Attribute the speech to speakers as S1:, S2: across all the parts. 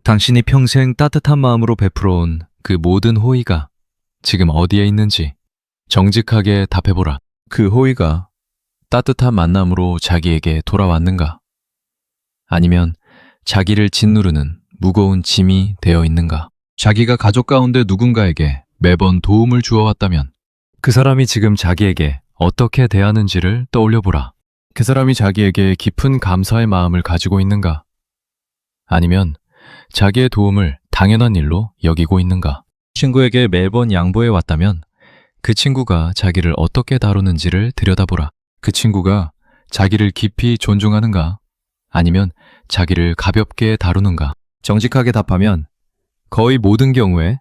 S1: 당신이 평생 따뜻한 마음으로 베풀어온 그 모든 호의가 지금 어디에 있는지 정직하게 답해보라. 그 호의가 따뜻한 만남으로 자기에게 돌아왔는가? 아니면 자기를 짓누르는 무거운 짐이 되어 있는가? 자기가 가족 가운데 누군가에게 매번 도움을 주어왔다면 그 사람이 지금 자기에게 어떻게 대하는지를 떠올려보라. 그 사람이 자기에게 깊은 감사의 마음을 가지고 있는가? 아니면 자기의 도움을 당연한 일로 여기고 있는가? 친구에게 매번 양보해 왔다면 그 친구가 자기를 어떻게 다루는지를 들여다보라. 그 친구가 자기를 깊이 존중하는가? 아니면 자기를 가볍게 다루는가? 정직하게 답하면 거의 모든 경우에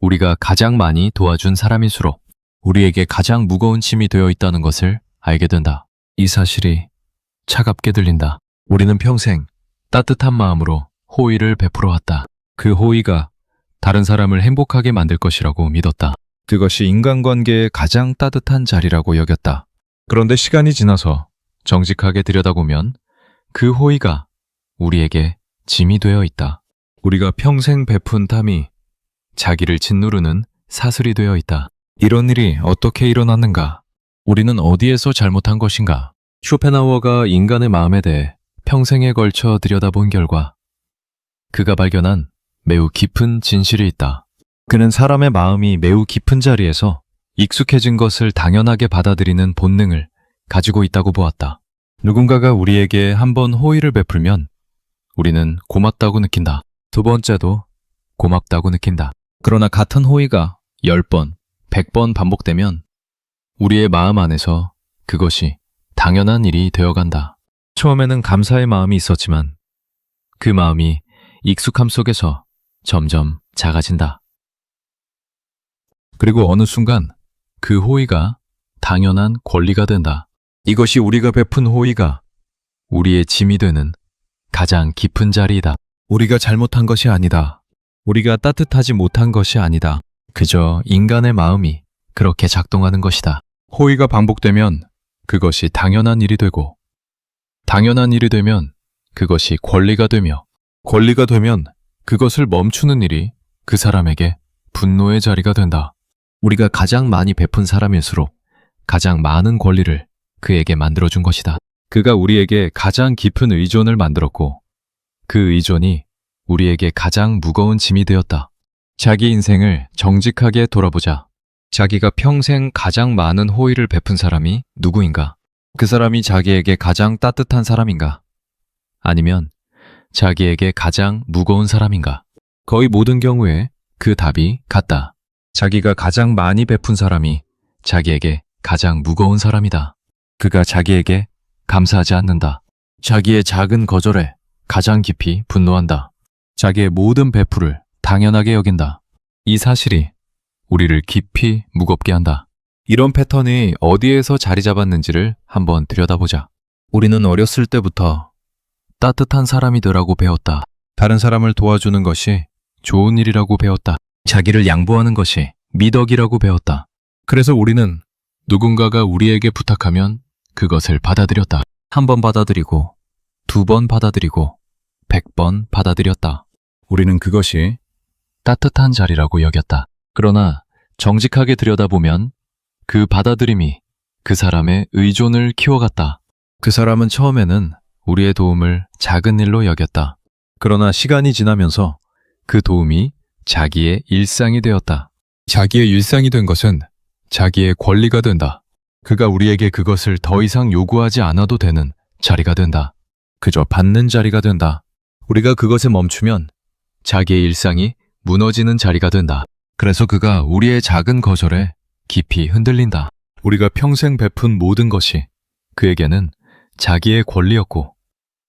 S1: 우리가 가장 많이 도와준 사람일수록 우리에게 가장 무거운 짐이 되어 있다는 것을 알게 된다. 이 사실이 차갑게 들린다. 우리는 평생 따뜻한 마음으로 호의를 베풀어 왔다. 그 호의가 다른 사람을 행복하게 만들 것이라고 믿었다. 그것이 인간관계의 가장 따뜻한 자리라고 여겼다. 그런데 시간이 지나서 정직하게 들여다보면 그 호의가 우리에게 짐이 되어 있다. 우리가 평생 베푼 탐이 자기를 짓누르는 사슬이 되어 있다. 이런 일이 어떻게 일어났는가? 우리는 어디에서 잘못한 것인가? 쇼펜하우어가 인간의 마음에 대해 평생에 걸쳐 들여다본 결과 그가 발견한 매우 깊은 진실이 있다. 그는 사람의 마음이 매우 깊은 자리에서 익숙해진 것을 당연하게 받아들이는 본능을 가지고 있다고 보았다. 누군가가 우리에게 한번 호의를 베풀면 우리는 고맙다고 느낀다. 두 번째도 고맙다고 느낀다. 그러나 같은 호의가 10번, 100번 반복되면 우리의 마음 안에서 그것이 당연한 일이 되어간다. 처음에는 감사의 마음이 있었지만 그 마음이 익숙함 속에서 점점 작아진다. 그리고 어느 순간 그 호의가 당연한 권리가 된다. 이것이 우리가 베푼 호의가 우리의 짐이 되는 가장 깊은 자리이다. 우리가 잘못한 것이 아니다. 우리가 따뜻하지 못한 것이 아니다. 그저 인간의 마음이 그렇게 작동하는 것이다. 호의가 반복되면 그것이 당연한 일이 되고, 당연한 일이 되면 그것이 권리가 되며, 권리가 되면 그것을 멈추는 일이 그 사람에게 분노의 자리가 된다. 우리가 가장 많이 베푼 사람일수록 가장 많은 권리를 그에게 만들어준 것이다. 그가 우리에게 가장 깊은 의존을 만들었고 그 의존이 우리에게 가장 무거운 짐이 되었다. 자기 인생을 정직하게 돌아보자. 자기가 평생 가장 많은 호의를 베푼 사람이 누구인가? 그 사람이 자기에게 가장 따뜻한 사람인가? 아니면 자기에게 가장 무거운 사람인가? 거의 모든 경우에 그 답이 같다. 자기가 가장 많이 베푼 사람이 자기에게 가장 무거운 사람이다. 그가 자기에게 감사하지 않는다. 자기의 작은 거절에 가장 깊이 분노한다. 자기의 모든 베풀을 당연하게 여긴다. 이 사실이 우리를 깊이 무겁게 한다. 이런 패턴이 어디에서 자리 잡았는지를 한번 들여다보자. 우리는 어렸을 때부터 따뜻한 사람이 되라고 배웠다. 다른 사람을 도와주는 것이 좋은 일이라고 배웠다. 자기를 양보하는 것이 미덕이라고 배웠다. 그래서 우리는 누군가가 우리에게 부탁하면 그것을 받아들였다. 한 번 받아들이고, 2번 받아들이고, 100번 받아들였다. 우리는 그것이 따뜻한 자리라고 여겼다. 그러나 정직하게 들여다보면 그 받아들임이 그 사람의 의존을 키워갔다. 그 사람은 처음에는 우리의 도움을 작은 일로 여겼다. 그러나 시간이 지나면서 그 도움이 자기의 일상이 되었다. 자기의 일상이 된 것은 자기의 권리가 된다. 그가 우리에게 그것을 더 이상 요구하지 않아도 되는 자리가 된다. 그저 받는 자리가 된다. 우리가 그것에 멈추면 자기의 일상이 무너지는 자리가 된다. 그래서 그가 우리의 작은 거절에 깊이 흔들린다. 우리가 평생 베푼 모든 것이 그에게는 자기의 권리였고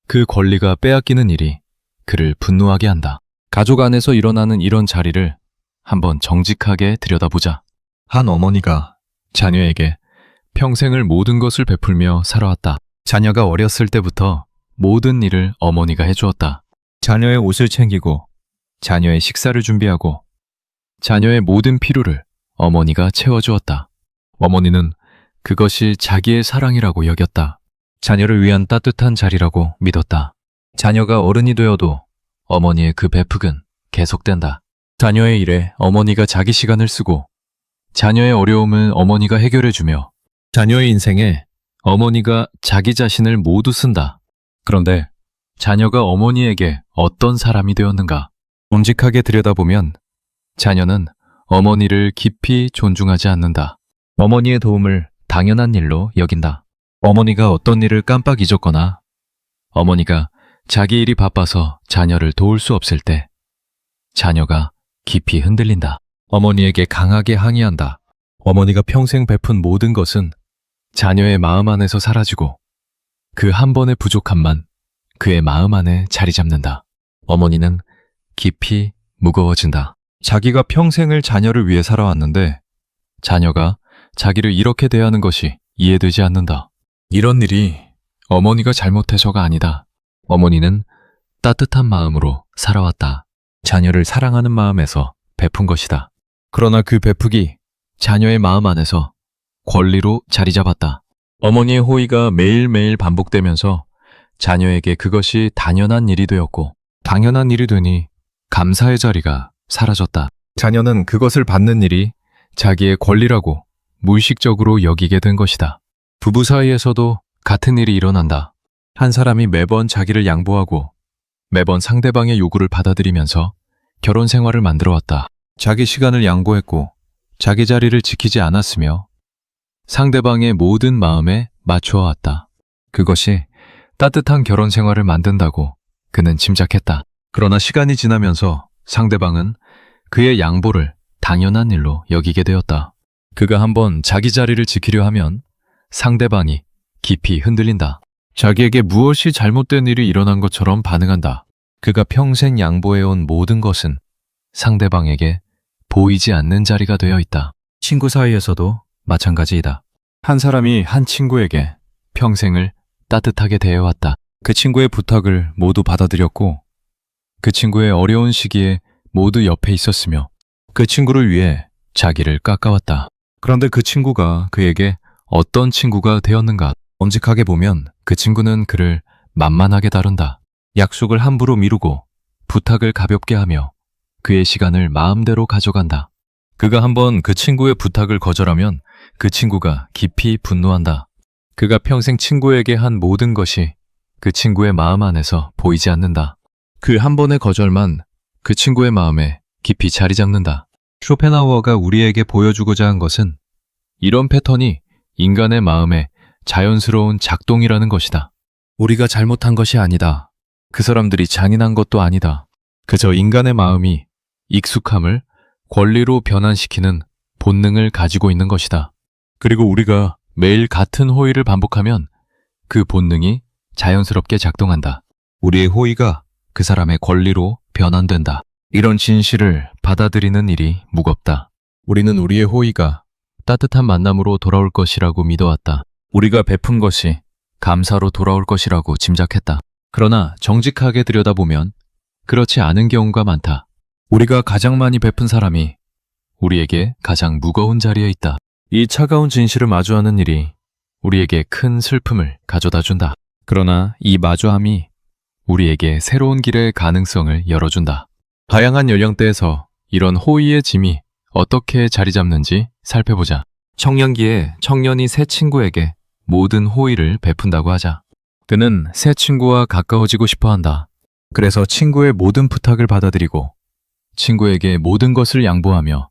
S1: 그 권리가 빼앗기는 일이 그를 분노하게 한다. 가족 안에서 일어나는 이런 자리를 한번 정직하게 들여다보자. 한 어머니가 자녀에게 평생을 모든 것을 베풀며 살아왔다. 자녀가 어렸을 때부터 모든 일을 어머니가 해주었다. 자녀의 옷을 챙기고 자녀의 식사를 준비하고 자녀의 모든 필요를 어머니가 채워주었다. 어머니는 그것이 자기의 사랑이라고 여겼다. 자녀를 위한 따뜻한 자리라고 믿었다. 자녀가 어른이 되어도 어머니의 그 배폭은 계속된다. 자녀의 일에 어머니가 자기 시간을 쓰고 자녀의 어려움은 어머니가 해결해주며 자녀의 인생에 어머니가 자기 자신을 모두 쓴다. 그런데 자녀가 어머니에게 어떤 사람이 되었는가? 듬직하게 들여다보면 자녀는 어머니를 깊이 존중하지 않는다. 어머니의 도움을 당연한 일로 여긴다. 어머니가 어떤 일을 깜빡 잊었거나 어머니가 자기 일이 바빠서 자녀를 도울 수 없을 때 자녀가 깊이 흔들린다. 어머니에게 강하게 항의한다. 어머니가 평생 베푼 모든 것은 자녀의 마음 안에서 사라지고 그 한 번의 부족함만 그의 마음 안에 자리 잡는다. 어머니는 깊이 무거워진다. 자기가 평생을 자녀를 위해 살아왔는데 자녀가 자기를 이렇게 대하는 것이 이해되지 않는다. 이런 일이 어머니가 잘못해서가 아니다. 어머니는 따뜻한 마음으로 살아왔다. 자녀를 사랑하는 마음에서 베푼 것이다. 그러나 그 베푸기 자녀의 마음 안에서 권리로 자리 잡았다. 어머니의 호의가 매일매일 반복되면서 자녀에게 그것이 당연한 일이 되었고 당연한 일이 되니 감사의 자리가 사라졌다. 자녀는 그것을 받는 일이 자기의 권리라고 무의식적으로 여기게 된 것이다. 부부 사이에서도 같은 일이 일어난다. 한 사람이 매번 자기를 양보하고 매번 상대방의 요구를 받아들이면서 결혼 생활을 만들어 왔다. 자기 시간을 양보했고 자기 자리를 지키지 않았으며 상대방의 모든 마음에 맞추어 왔다. 그것이 따뜻한 결혼 생활을 만든다고 그는 짐작했다. 그러나 시간이 지나면서 상대방은 그의 양보를 당연한 일로 여기게 되었다. 그가 한번 자기 자리를 지키려 하면 상대방이 깊이 흔들린다. 자기에게 무엇이 잘못된 일이 일어난 것처럼 반응한다. 그가 평생 양보해온 모든 것은 상대방에게 보이지 않는 자리가 되어 있다. 친구 사이에서도 마찬가지이다. 한 사람이 한 친구에게 평생을 따뜻하게 대해왔다. 그 친구의 부탁을 모두 받아들였고 그 친구의 어려운 시기에 모두 옆에 있었으며 그 친구를 위해 자기를 깎아왔다. 그런데 그 친구가 그에게 어떤 친구가 되었는가? 엄직하게 보면 그 친구는 그를 만만하게 다룬다. 약속을 함부로 미루고 부탁을 가볍게 하며 그의 시간을 마음대로 가져간다. 그가 한번 그 친구의 부탁을 거절하면 그 친구가 깊이 분노한다. 그가 평생 친구에게 한 모든 것이 그 친구의 마음 안에서 보이지 않는다. 그 한 번의 거절만 그 친구의 마음에 깊이 자리 잡는다. 쇼펜하우어가 우리에게 보여주고자 한 것은 이런 패턴이 인간의 마음에 자연스러운 작동이라는 것이다. 우리가 잘못한 것이 아니다. 그 사람들이 잔인한 것도 아니다. 그저 인간의 마음이 익숙함을 권리로 변환시키는 본능을 가지고 있는 것이다. 그리고 우리가 매일 같은 호의를 반복하면 그 본능이 자연스럽게 작동한다. 우리의 호의가 그 사람의 권리로 변환된다. 이런 진실을 받아들이는 일이 무겁다. 우리는 우리의 호의가 따뜻한 만남으로 돌아올 것이라고 믿어왔다. 우리가 베푼 것이 감사로 돌아올 것이라고 짐작했다. 그러나 정직하게 들여다보면 그렇지 않은 경우가 많다. 우리가 가장 많이 베푼 사람이 우리에게 가장 무거운 자리에 있다. 이 차가운 진실을 마주하는 일이 우리에게 큰 슬픔을 가져다 준다. 그러나 이 마주함이 우리에게 새로운 길의 가능성을 열어준다. 다양한 연령대에서 이런 호의의 짐이 어떻게 자리 잡는지 살펴보자. 청년기에 청년이 새 친구에게 모든 호의를 베푼다고 하자. 그는 새 친구와 가까워지고 싶어 한다. 그래서 친구의 모든 부탁을 받아들이고 친구에게 모든 것을 양보하며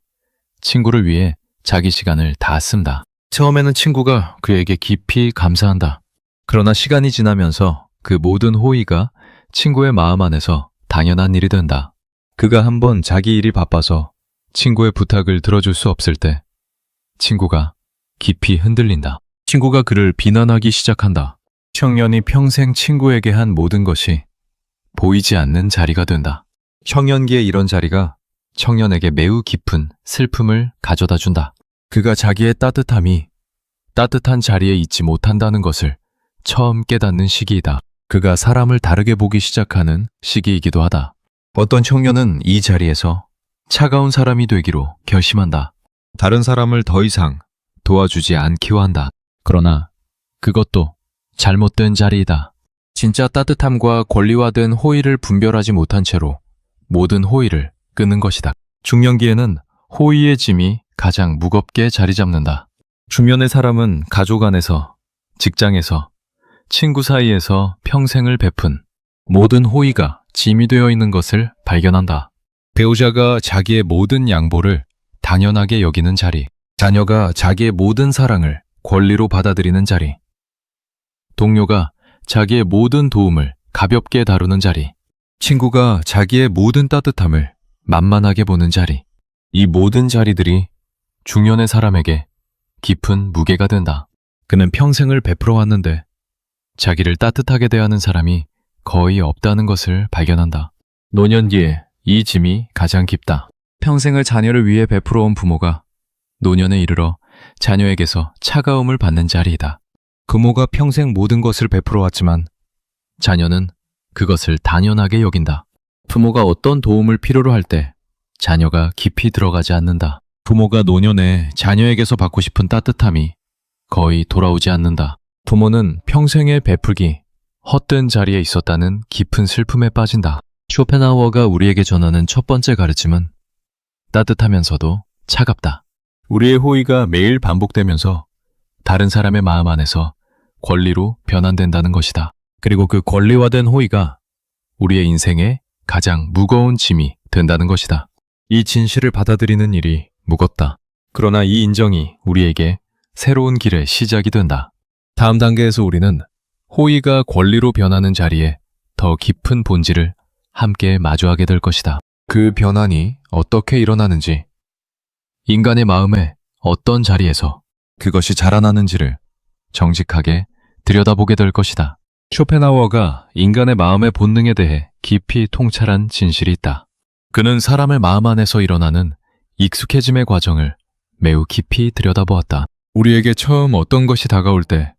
S1: 친구를 위해 자기 시간을 다 쓴다. 처음에는 친구가 그에게 깊이 감사한다. 그러나 시간이 지나면서 그 모든 호의가 친구의 마음 안에서 당연한 일이 된다. 그가 한번 자기 일이 바빠서 친구의 부탁을 들어줄 수 없을 때 친구가 깊이 흔들린다. 친구가 그를 비난하기 시작한다. 청년이 평생 친구에게 한 모든 것이 보이지 않는 자리가 된다. 청년기의 이런 자리가 청년에게 매우 깊은 슬픔을 가져다 준다. 그가 자기의 따뜻함이 따뜻한 자리에 있지 못한다는 것을 처음 깨닫는 시기이다. 그가 사람을 다르게 보기 시작하는 시기이기도 하다. 어떤 청년은 이 자리에서 차가운 사람이 되기로 결심한다. 다른 사람을 더 이상 도와주지 않기로 한다. 그러나 그것도 잘못된 자리이다. 진짜 따뜻함과 권리화된 호의를 분별하지 못한 채로 모든 호의를 끊는 것이다. 중년기에는 호의의 짐이 가장 무겁게 자리 잡는다. 중년의 사람은 가족 안에서, 직장에서, 친구 사이에서 평생을 베푼 모든 호의가 짐이 되어 있는 것을 발견한다. 배우자가 자기의 모든 양보를 당연하게 여기는 자리, 자녀가 자기의 모든 사랑을 권리로 받아들이는 자리, 동료가 자기의 모든 도움을 가볍게 다루는 자리, 친구가 자기의 모든 따뜻함을 만만하게 보는 자리. 이 모든 자리들이 중년의 사람에게 깊은 무게가 된다. 그는 평생을 베풀어 왔는데 자기를 따뜻하게 대하는 사람이 거의 없다는 것을 발견한다. 노년기에 이 짐이 가장 깊다. 평생을 자녀를 위해 베풀어 온 부모가 노년에 이르러 자녀에게서 차가움을 받는 자리이다. 부모가 평생 모든 것을 베풀어 왔지만 자녀는 그것을 당연하게 여긴다. 부모가 어떤 도움을 필요로 할 때 자녀가 깊이 들어가지 않는다. 부모가 노년에 자녀에게서 받고 싶은 따뜻함이 거의 돌아오지 않는다. 부모는 평생의 베풀기, 헛된 자리에 있었다는 깊은 슬픔에 빠진다. 쇼펜하우어가 우리에게 전하는 첫 번째 가르침은 따뜻하면서도 차갑다. 우리의 호의가 매일 반복되면서 다른 사람의 마음 안에서 권리로 변환된다는 것이다. 그리고 그 권리화된 호의가 우리의 인생에 가장 무거운 짐이 된다는 것이다. 이 진실을 받아들이는 일이 무겁다. 그러나 이 인정이 우리에게 새로운 길의 시작이 된다. 다음 단계에서 우리는 호의가 권리로 변하는 자리에 더 깊은 본질을 함께 마주하게 될 것이다. 그 변환이 어떻게 일어나는지, 인간의 마음에 어떤 자리에서 그것이 자라나는지를 정직하게 들여다보게 될 것이다. 쇼펜하우어가 인간의 마음의 본능에 대해 깊이 통찰한 진실이 있다. 그는 사람의 마음 안에서 일어나는 익숙해짐의 과정을 매우 깊이 들여다보았다. 우리에게 처음 어떤 것이 다가올 때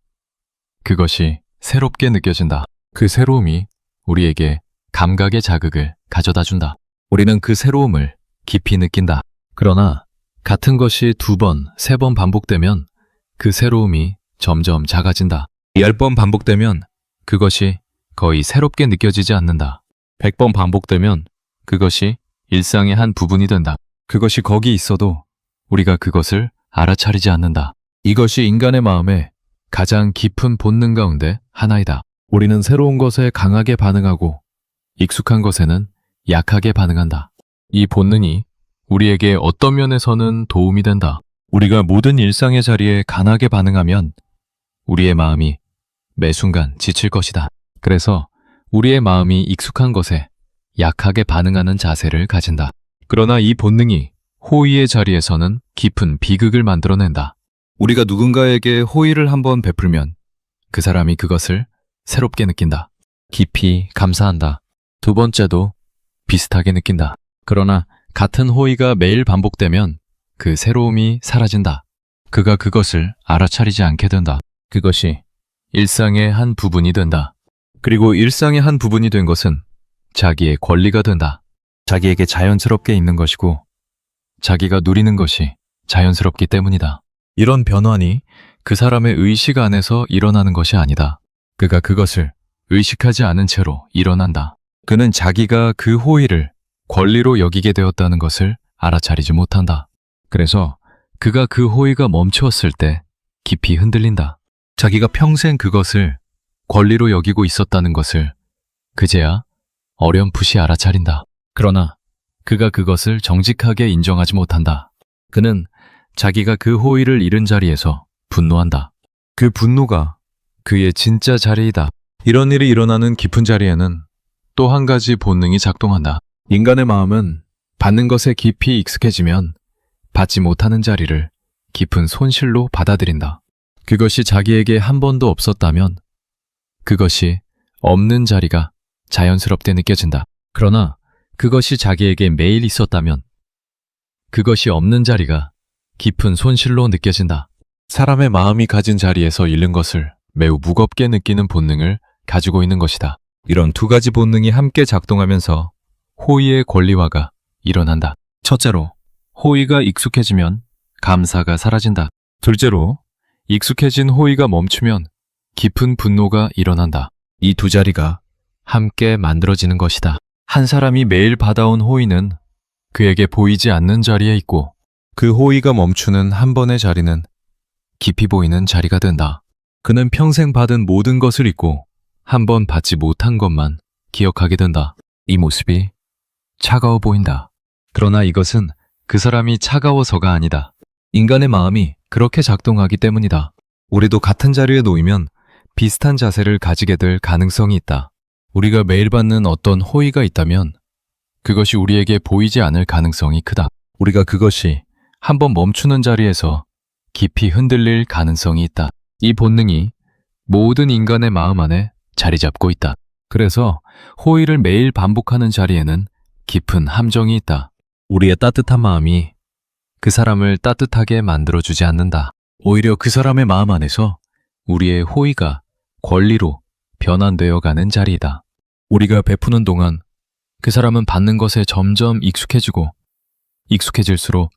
S1: 그것이 새롭게 느껴진다. 그 새로움이 우리에게 감각의 자극을 가져다 준다. 우리는 그 새로움을 깊이 느낀다. 그러나 같은 것이 2번, 3번 반복되면 그 새로움이 점점 작아진다. 10번 반복되면 그것이 거의 새롭게 느껴지지 않는다. 100번 반복되면 그것이 일상의 한 부분이 된다. 그것이 거기 있어도 우리가 그것을 알아차리지 않는다. 이것이 인간의 마음의 가장 깊은 본능 가운데 하나이다. 우리는 새로운 것에 강하게 반응하고 익숙한 것에는 약하게 반응한다. 이 본능이 우리에게 어떤 면에서는 도움이 된다. 우리가 모든 일상의 자리에 강하게 반응하면 우리의 마음이 매 순간 지칠 것이다. 그래서 우리의 마음이 익숙한 것에 약하게 반응하는 자세를 가진다. 그러나 이 본능이 호의의 자리에서는 깊은 비극을 만들어낸다. 우리가 누군가에게 호의를 한번 베풀면 그 사람이 그것을 새롭게 느낀다. 깊이 감사한다. 2번째도 비슷하게 느낀다. 그러나 같은 호의가 매일 반복되면 그 새로움이 사라진다. 그가 그것을 알아차리지 않게 된다. 그것이 일상의 한 부분이 된다. 그리고 일상의 한 부분이 된 것은 자기의 권리가 된다. 자기에게 자연스럽게 있는 것이고 자기가 누리는 것이 자연스럽기 때문이다. 이런 변환이 그 사람의 의식 안에서 일어나는 것이 아니다. 그가 그것을 의식하지 않은 채로 일어난다. 그는 자기가 그 호의를 권리로 여기게 되었다는 것을 알아차리지 못한다. 그래서 그가 그 호의가 멈추었을 때 깊이 흔들린다. 자기가 평생 그것을 권리로 여기고 있었다는 것을 그제야 어렴풋이 알아차린다. 그러나 그가 그것을 정직하게 인정하지 못한다. 그는 자기가 그 호의를 잃은 자리에서 분노한다. 그 분노가 그의 진짜 자리이다. 이런 일이 일어나는 깊은 자리에는 또 한 가지 본능이 작동한다. 인간의 마음은 받는 것에 깊이 익숙해지면 받지 못하는 자리를 깊은 손실로 받아들인다. 그것이 자기에게 한 번도 없었다면 그것이 없는 자리가 자연스럽게 느껴진다. 그러나 그것이 자기에게 매일 있었다면 그것이 없는 자리가 깊은 손실로 느껴진다. 사람의 마음이 가진 자리에서 잃는 것을 매우 무겁게 느끼는 본능을 가지고 있는 것이다. 이런 2가지 본능이 함께 작동하면서 호의의 권리화가 일어난다. 첫째로, 호의가 익숙해지면 감사가 사라진다. 둘째로, 익숙해진 호의가 멈추면 깊은 분노가 일어난다. 이 두 자리가 함께 만들어지는 것이다. 한 사람이 매일 받아온 호의는 그에게 보이지 않는 자리에 있고 그 호의가 멈추는 한 번의 자리는 깊이 보이는 자리가 된다. 그는 평생 받은 모든 것을 잊고 한 번 받지 못한 것만 기억하게 된다. 이 모습이 차가워 보인다. 그러나 이것은 그 사람이 차가워서가 아니다. 인간의 마음이 그렇게 작동하기 때문이다. 우리도 같은 자리에 놓이면 비슷한 자세를 가지게 될 가능성이 있다. 우리가 매일 받는 어떤 호의가 있다면 그것이 우리에게 보이지 않을 가능성이 크다. 우리가 그것이 한번 멈추는 자리에서 깊이 흔들릴 가능성이 있다. 이 본능이 모든 인간의 마음 안에 자리 잡고 있다. 그래서 호의를 매일 반복하는 자리에는 깊은 함정이 있다. 우리의 따뜻한 마음이 그 사람을 따뜻하게 만들어주지 않는다. 오히려 그 사람의 마음 안에서 우리의 호의가 권리로 변환되어 가는 자리이다. 우리가 베푸는 동안 그 사람은 받는 것에 점점 익숙해지고 익숙해질수록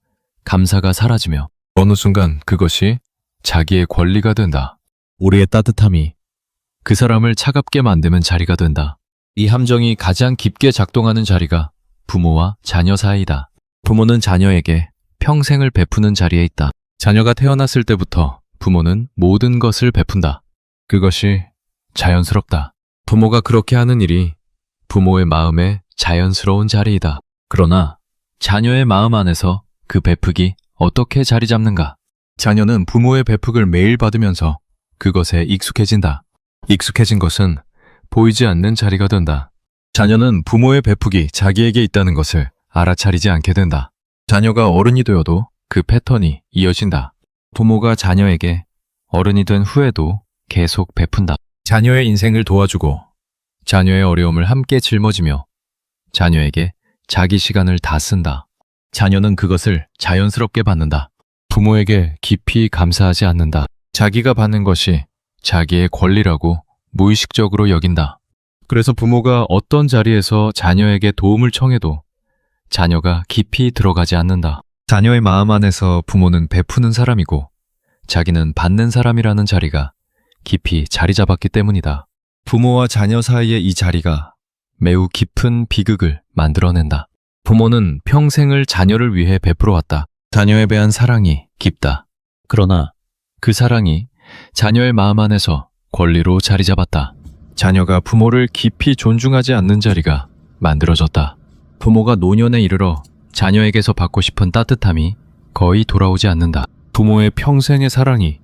S1: 감사가 사라지며 어느 순간 그것이 자기의 권리가 된다. 우리의 따뜻함이 그 사람을 차갑게 만드는 자리가 된다. 이 함정이 가장 깊게 작동하는 자리가 부모와 자녀 사이이다. 부모는 자녀에게 평생을 베푸는 자리에 있다. 자녀가 태어났을 때부터 부모는 모든 것을 베푼다. 그것이 자연스럽다. 부모가 그렇게 하는 일이 부모의 마음에 자연스러운 자리이다. 그러나 자녀의 마음 안에서 그 베푸기 어떻게 자리 잡는가? 자녀는 부모의 베푸기를 매일 받으면서 그것에 익숙해진다. 익숙해진 것은 보이지 않는 자리가 된다. 자녀는 부모의 베푸기 자기에게 있다는 것을 알아차리지 않게 된다. 자녀가 어른이 되어도 그 패턴이 이어진다. 부모가 자녀에게 어른이 된 후에도 계속 베푼다. 자녀의 인생을 도와주고 자녀의 어려움을 함께 짊어지며 자녀에게 자기 시간을 다 쓴다. 자녀는 그것을 자연스럽게 받는다. 부모에게 깊이 감사하지 않는다. 자기가 받는 것이 자기의 권리라고 무의식적으로 여긴다. 그래서 부모가 어떤 자리에서 자녀에게 도움을 청해도 자녀가 깊이 들어가지 않는다. 자녀의 마음 안에서 부모는 베푸는 사람이고 자기는 받는 사람이라는 자리가 깊이 자리 잡았기 때문이다. 부모와 자녀 사이의 이 자리가 매우 깊은 비극을 만들어낸다. 부모는 평생을 자녀를 위해 베풀어 왔다. 자녀에 대한 사랑이 깊다. 그러나 그 사랑이 자녀의 마음 안에서 권리로 자리 잡았다. 자녀가 부모를 깊이 존중하지 않는 자리가 만들어졌다. 부모가 노년에 이르러 자녀에게서 받고 싶은 따뜻함이 거의 돌아오지 않는다. 부모의 평생의 사랑이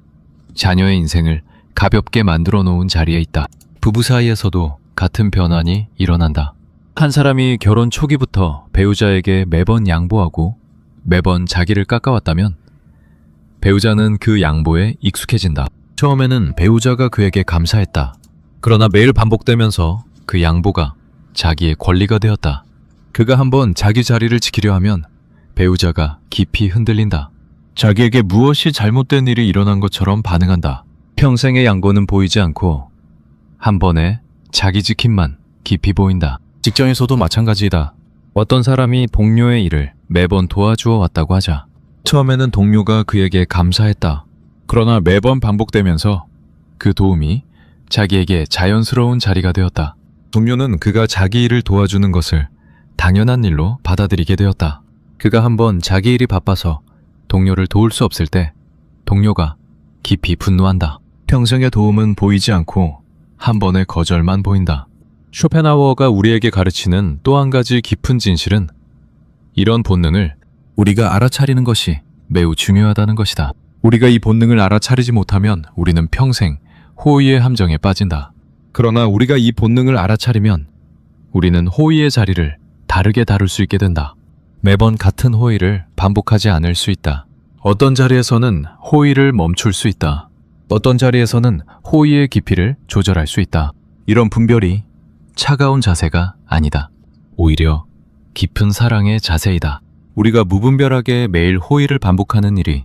S1: 자녀의 인생을 가볍게 만들어 놓은 자리에 있다. 부부 사이에서도 같은 변환이 일어난다. 한 사람이 결혼 초기부터 배우자에게 매번 양보하고 매번 자기를 깎아왔다면 배우자는 그 양보에 익숙해진다. 처음에는 배우자가 그에게 감사했다. 그러나 매일 반복되면서 그 양보가 자기의 권리가 되었다. 그가 한번 자기 자리를 지키려 하면 배우자가 깊이 흔들린다. 자기에게 무엇이 잘못된 일이 일어난 것처럼 반응한다. 평생의 양보는 보이지 않고 한 번에 자기 지킴만 깊이 보인다. 직장에서도 마찬가지이다. 어떤 사람이 동료의 일을 매번 도와주어 왔다고 하자. 처음에는 동료가 그에게 감사했다. 그러나 매번 반복되면서 그 도움이 자기에게 자연스러운 자리가 되었다. 동료는 그가 자기 일을 도와주는 것을 당연한 일로 받아들이게 되었다. 그가 한번 자기 일이 바빠서 동료를 도울 수 없을 때 동료가 깊이 분노한다. 평생의 도움은 보이지 않고 한 번의 거절만 보인다. 쇼펜하우어가 우리에게 가르치는 또 한 가지 깊은 진실은 이런 본능을 우리가 알아차리는 것이 매우 중요하다는 것이다. 우리가 이 본능을 알아차리지 못하면 우리는 평생 호의의 함정에 빠진다. 그러나 우리가 이 본능을 알아차리면 우리는 호의의 자리를 다르게 다룰 수 있게 된다. 매번 같은 호의를 반복하지 않을 수 있다. 어떤 자리에서는 호의를 멈출 수 있다. 어떤 자리에서는 호의의 깊이를 조절할 수 있다. 이런 분별이 차가운 자세가 아니다. 오히려 깊은 사랑의 자세이다. 우리가 무분별하게 매일 호의를 반복하는 일이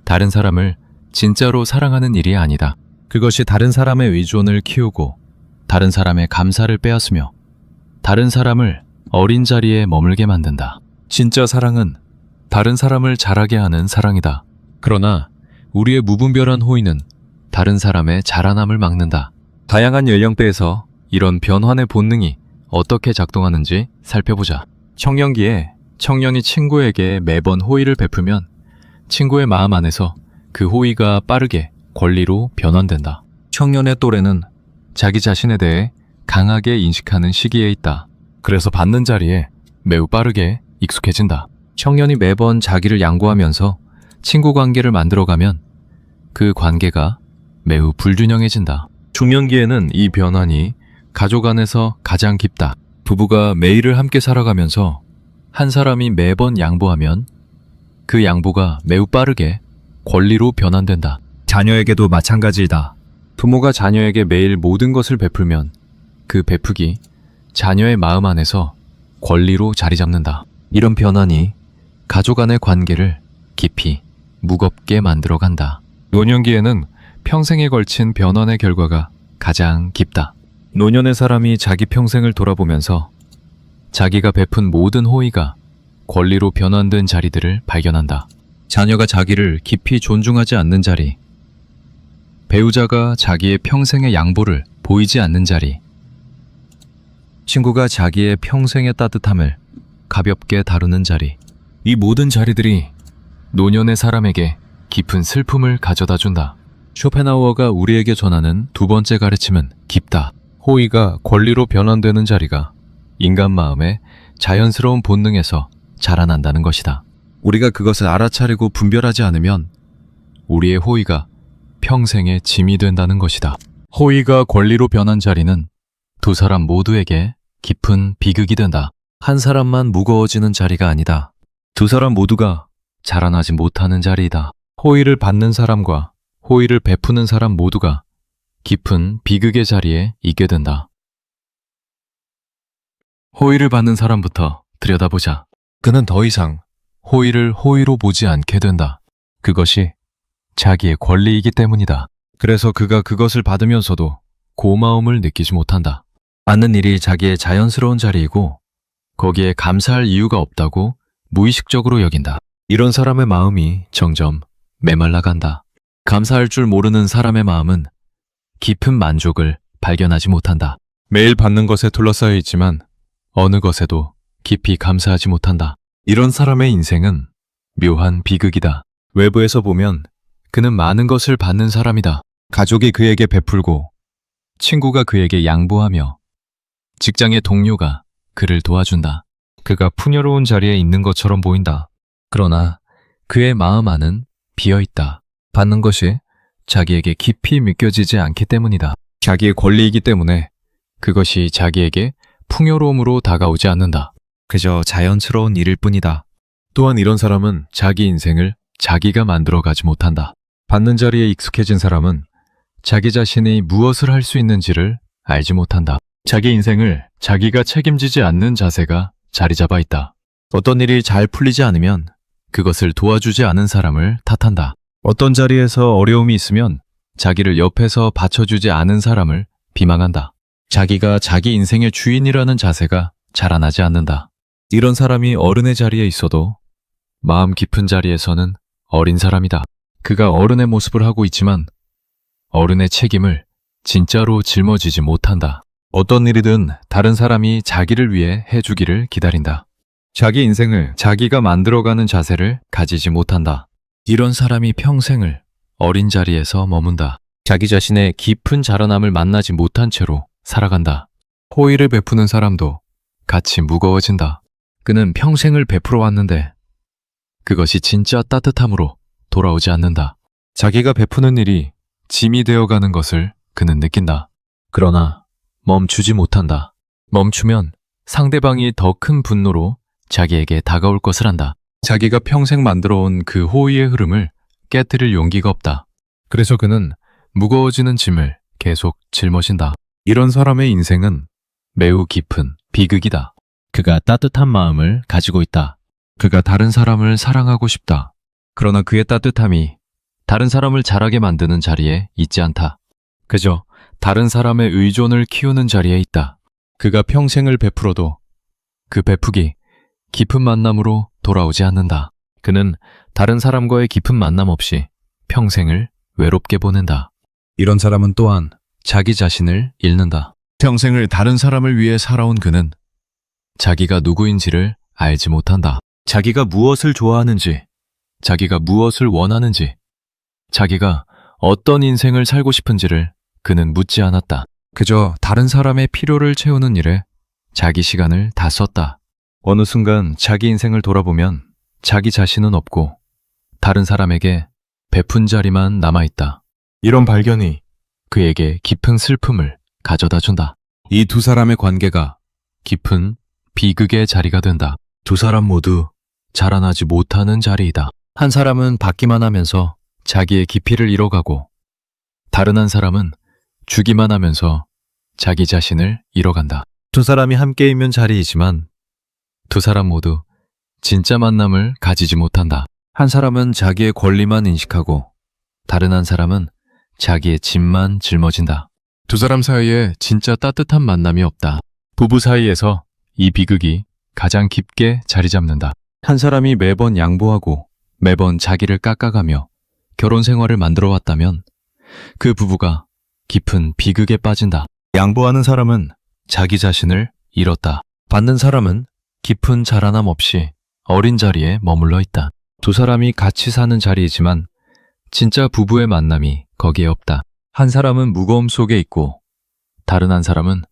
S1: 다른 사람을 진짜로 사랑하는 일이 아니다. 그것이 다른 사람의 의존을 키우고 다른 사람의 감사를 빼앗으며 다른 사람을 어린 자리에 머물게 만든다. 진짜 사랑은 다른 사람을 자라게 하는 사랑이다. 그러나 우리의 무분별한 호의는 다른 사람의 자라남을 막는다. 다양한 연령대에서 이런 변환의 본능이 어떻게 작동하는지 살펴보자. 청년기에 청년이 친구에게 매번 호의를 베풀면 친구의 마음 안에서 그 호의가 빠르게 권리로 변환된다. 청년의 또래는 자기 자신에 대해 강하게 인식하는 시기에 있다. 그래서 받는 자리에 매우 빠르게 익숙해진다. 청년이 매번 자기를 양보하면서 친구 관계를 만들어가면 그 관계가 매우 불균형해진다. 중년기에는 이 변환이 가족 안에서 가장 깊다. 부부가 매일을 함께 살아가면서 한 사람이 매번 양보하면 그 양보가 매우 빠르게 권리로 변환된다. 자녀에게도 마찬가지이다. 부모가 자녀에게 매일 모든 것을 베풀면 그 베푸기 자녀의 마음 안에서 권리로 자리 잡는다. 이런 변환이 가족 안의 관계를 깊이 무겁게 만들어간다. 노년기에는 평생에 걸친 변환의 결과가 가장 깊다. 노년의 사람이 자기 평생을 돌아보면서 자기가 베푼 모든 호의가 권리로 변환된 자리들을 발견한다. 자녀가 자기를 깊이 존중하지 않는 자리, 배우자가 자기의 평생의 양보를 보이지 않는 자리, 친구가 자기의 평생의 따뜻함을 가볍게 다루는 자리, 이 모든 자리들이 노년의 사람에게 깊은 슬픔을 가져다 준다. 쇼펜하우어가 우리에게 전하는 두 번째 가르침은 깊다. 호의가 권리로 변환되는 자리가 인간 마음의 자연스러운 본능에서 자라난다는 것이다. 우리가 그것을 알아차리고 분별하지 않으면 우리의 호의가 평생의 짐이 된다는 것이다. 호의가 권리로 변한 자리는 두 사람 모두에게 깊은 비극이 된다. 한 사람만 무거워지는 자리가 아니다. 두 사람 모두가 자라나지 못하는 자리이다. 호의를 받는 사람과 호의를 베푸는 사람 모두가 깊은 비극의 자리에 있게 된다. 호의를 받는 사람부터 들여다보자. 그는 더 이상 호의를 호의로 보지 않게 된다. 그것이 자기의 권리이기 때문이다. 그래서 그가 그것을 받으면서도 고마움을 느끼지 못한다. 받는 일이 자기의 자연스러운 자리이고 거기에 감사할 이유가 없다고 무의식적으로 여긴다. 이런 사람의 마음이 점점 메말라간다. 감사할 줄 모르는 사람의 마음은 깊은 만족을 발견하지 못한다. 매일 받는 것에 둘러싸여 있지만 어느 것에도 깊이 감사하지 못한다. 이런 사람의 인생은 묘한 비극이다. 외부에서 보면 그는 많은 것을 받는 사람이다. 가족이 그에게 베풀고 친구가 그에게 양보하며 직장의 동료가 그를 도와준다. 그가 풍요로운 자리에 있는 것처럼 보인다. 그러나 그의 마음 안은 비어있다. 받는 것이 자기에게 깊이 믿겨지지 않기 때문이다. 자기의 권리이기 때문에 그것이 자기에게 풍요로움으로 다가오지 않는다. 그저 자연스러운 일일 뿐이다. 또한 이런 사람은 자기 인생을 자기가 만들어가지 못한다. 받는 자리에 익숙해진 사람은 자기 자신이 무엇을 할 수 있는지를 알지 못한다. 자기 인생을 자기가 책임지지 않는 자세가 자리 잡아 있다. 어떤 일이 잘 풀리지 않으면 그것을 도와주지 않은 사람을 탓한다. 어떤 자리에서 어려움이 있으면 자기를 옆에서 받쳐주지 않은 사람을 비방한다. 자기가 자기 인생의 주인이라는 자세가 자라나지 않는다. 이런 사람이 어른의 자리에 있어도 마음 깊은 자리에서는 어린 사람이다. 그가 어른의 모습을 하고 있지만 어른의 책임을 진짜로 짊어지지 못한다. 어떤 일이든 다른 사람이 자기를 위해 해주기를 기다린다. 자기 인생을 자기가 만들어가는 자세를 가지지 못한다. 이런 사람이 평생을 어린 자리에서 머문다. 자기 자신의 깊은 자라남을 만나지 못한 채로 살아간다. 호의를 베푸는 사람도 같이 무거워진다. 그는 평생을 베풀어 왔는데 그것이 진짜 따뜻함으로 돌아오지 않는다. 자기가 베푸는 일이 짐이 되어가는 것을 그는 느낀다. 그러나 멈추지 못한다. 멈추면 상대방이 더 큰 분노로 자기에게 다가올 것을 안다. 자기가 평생 만들어온 그 호의의 흐름을 깨트릴 용기가 없다. 그래서 그는 무거워지는 짐을 계속 짊어진다. 이런 사람의 인생은 매우 깊은 비극이다. 그가 따뜻한 마음을 가지고 있다. 그가 다른 사람을 사랑하고 싶다. 그러나 그의 따뜻함이 다른 사람을 자라게 만드는 자리에 있지 않다. 그저 다른 사람의 의존을 키우는 자리에 있다. 그가 평생을 베풀어도 그 베푸기 깊은 만남으로 돌아오지 않는다. 그는 다른 사람과의 깊은 만남 없이 평생을 외롭게 보낸다. 이런 사람은 또한 자기 자신을 잃는다. 평생을 다른 사람을 위해 살아온 그는 자기가 누구인지를 알지 못한다. 자기가 무엇을 좋아하는지, 자기가 무엇을 원하는지, 자기가 어떤 인생을 살고 싶은지를 그는 묻지 않았다. 그저 다른 사람의 필요를 채우는 일에 자기 시간을 다 썼다. 어느 순간 자기 인생을 돌아보면 자기 자신은 없고 다른 사람에게 베푼 자리만 남아있다. 이런 발견이 그에게 깊은 슬픔을 가져다 준다. 이 두 사람의 관계가 깊은 비극의 자리가 된다. 두 사람 모두 자라나지 못하는 자리이다. 한 사람은 받기만 하면서 자기의 깊이를 잃어가고 다른 한 사람은 주기만 하면서 자기 자신을 잃어간다. 두 사람이 함께 있는 자리이지만 두 사람 모두 진짜 만남을 가지지 못한다. 한 사람은 자기의 권리만 인식하고 다른 한 사람은 자기의 짐만 짊어진다. 두 사람 사이에 진짜 따뜻한 만남이 없다. 부부 사이에서 이 비극이 가장 깊게 자리 잡는다. 한 사람이 매번 양보하고 매번 자기를 깎아가며 결혼 생활을 만들어 왔다면 그 부부가 깊은 비극에 빠진다. 양보하는 사람은 자기 자신을 잃었다. 받는 사람은 깊은 자라남 없이 어린 자리에 머물러 있다. 두 사람이 같이 사는 자리이지만 진짜 부부의 만남이 거기에 없다. 한 사람은 무거움 속에 있고 다른 한 사람은